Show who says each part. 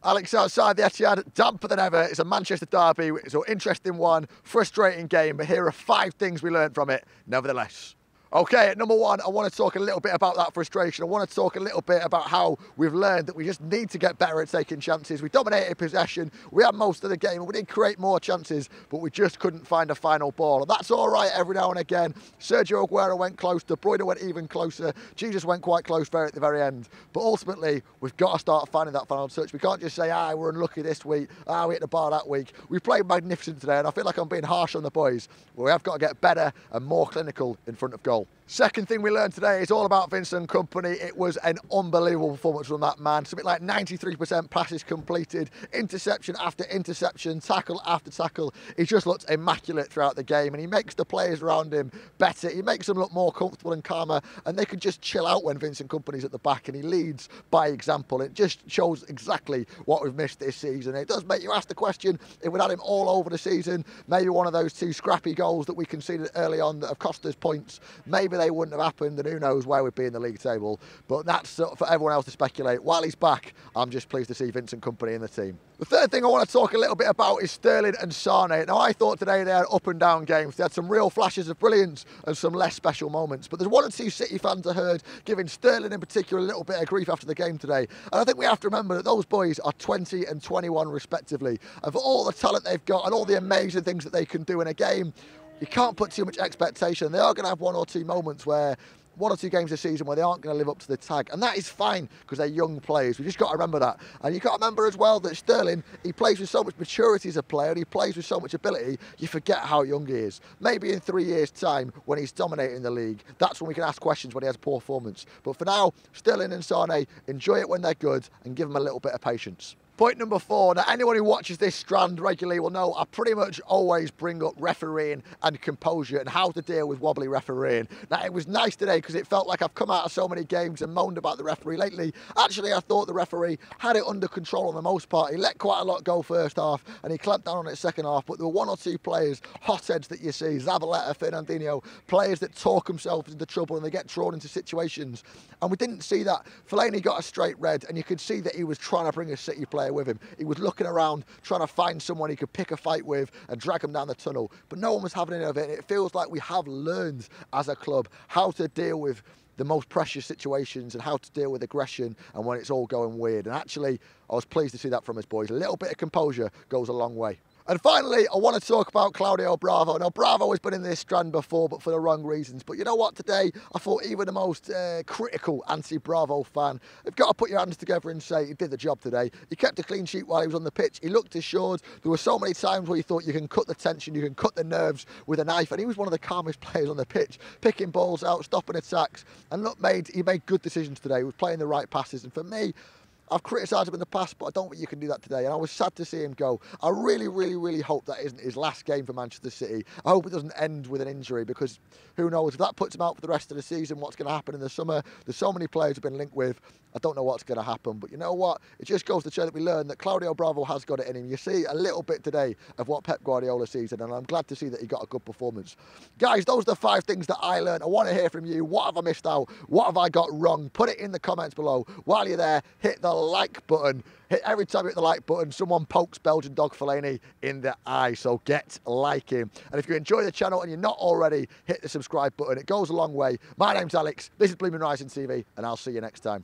Speaker 1: Alex outside the Etihad, damper than ever. It's a Manchester derby. It's an interesting one, frustrating game, but here are 5 things we learned from it, nevertheless. Okay, at number 1, I want to talk a little bit about that frustration. I want to talk a little bit about how we've learned that we just need to get better at taking chances. We dominated possession, we had most of the game, and we did create more chances, but we just couldn't find a final ball. And that's all right every now and again. Sergio Aguero went close, De Bruyne went even closer, Jesus went quite close there at the very end. But ultimately, we've got to start finding that final touch. We can't just say, we're unlucky this week, we hit the bar that week. We played magnificent today, and I feel like I'm being harsh on the boys. But we have got to get better and more clinical in front of goal. Second thing we learned today is all about Vincent Kompany. It was an unbelievable performance from that man. Something like 93% passes completed, interception after interception, tackle after tackle. He just looked immaculate throughout the game, and he makes the players around him better. He makes them look more comfortable and calmer, and they can just chill out when Vincent Kompany's at the back, and he leads by example. It just shows exactly what we've missed this season. It does make you ask the question, if we'd had him all over the season, maybe one of those 2 scrappy goals that we conceded early on that have cost us points, maybe they wouldn't have happened, and who knows where we'd be in the league table. But that's for everyone else to speculate. While he's back, I'm just pleased to see Vincent Kompany in the team. The third thing I want to talk a little bit about is Sterling and Sane. Now, I thought today they had up and down games. They had some real flashes of brilliance and some less special moments. But there's 1 or 2 City fans I heard giving Sterling in particular a little bit of grief after the game today. And I think we have to remember that those boys are 20 and 21 respectively. And for all the talent they've got and all the amazing things that they can do in a game, you can't put too much expectation. They are going to have 1 or 2 moments where 1 or 2 games this season where they aren't going to live up to the tag, and that is fine because they're young players. We've just got to remember that. And you've got to remember as well that Sterling, he plays with so much maturity as a player, and he plays with so much ability, you forget how young he is. Maybe in 3 years' time, when he's dominating the league, that's when we can ask questions when he has a poor performance. But for now, Sterling and Sane, enjoy it when they're good and give them a little bit of patience. Point number 4. Now, anyone who watches this strand regularly will know I pretty much always bring up refereeing and composure and how to deal with wobbly refereeing. Now, it was nice today because it felt like I've come out of so many games and moaned about the referee lately. Actually, I thought the referee had it under control on the most part. He let quite a lot go first half and he clamped down on it second half. But there were 1 or 2 players, hotheads that you see, Zabaleta, Fernandinho, players that talk themselves into trouble and they get drawn into situations. And we didn't see that. Fellaini got a straight red, and you could see that he was trying to bring a City player with him. He was looking around, trying to find someone he could pick a fight with and drag him down the tunnel. But no one was having any of it. And it feels like we have learned as a club how to deal with the most precious situations and how to deal with aggression and when it's all going weird. And actually, I was pleased to see that from us boys. A little bit of composure goes a long way. And finally, I want to talk about Claudio Bravo. Now, Bravo has been in this strand before, but for the wrong reasons. But you know what? Today, I thought even the most critical anti-Bravo fan have got to put your hands together and say he did the job today. He kept a clean sheet while he was on the pitch. He looked assured. There were so many times where you thought you can cut the tension, you can cut the nerves with a knife. And he was one of the calmest players on the pitch, picking balls out, stopping attacks. And look, he made good decisions today. He was playing the right passes. And for me, I've criticised him in the past, but I don't think you can do that today. And I was sad to see him go. I really, really, really hope that isn't his last game for Manchester City. I hope it doesn't end with an injury, because who knows, if that puts him out for the rest of the season, what's going to happen in the summer? There's so many players who've been linked with. I don't know what's going to happen. But you know what? It just goes to show that we learn that Claudio Bravo has got it in him. You see a little bit today of what Pep Guardiola sees, and I'm glad to see that he got a good performance. Guys, those are the 5 things that I learned. I want to hear from you. What have I missed out? What have I got wrong? Put it in the comments below. While you're there, hit the like button. Every time you hit the like button, someone pokes Belgian dog Fellaini in the eye. So get liking. And if you enjoy the channel and you're not already, hit the subscribe button. It goes a long way. My name's Alex. This is BlueMoonRisingTV, and I'll see you next time.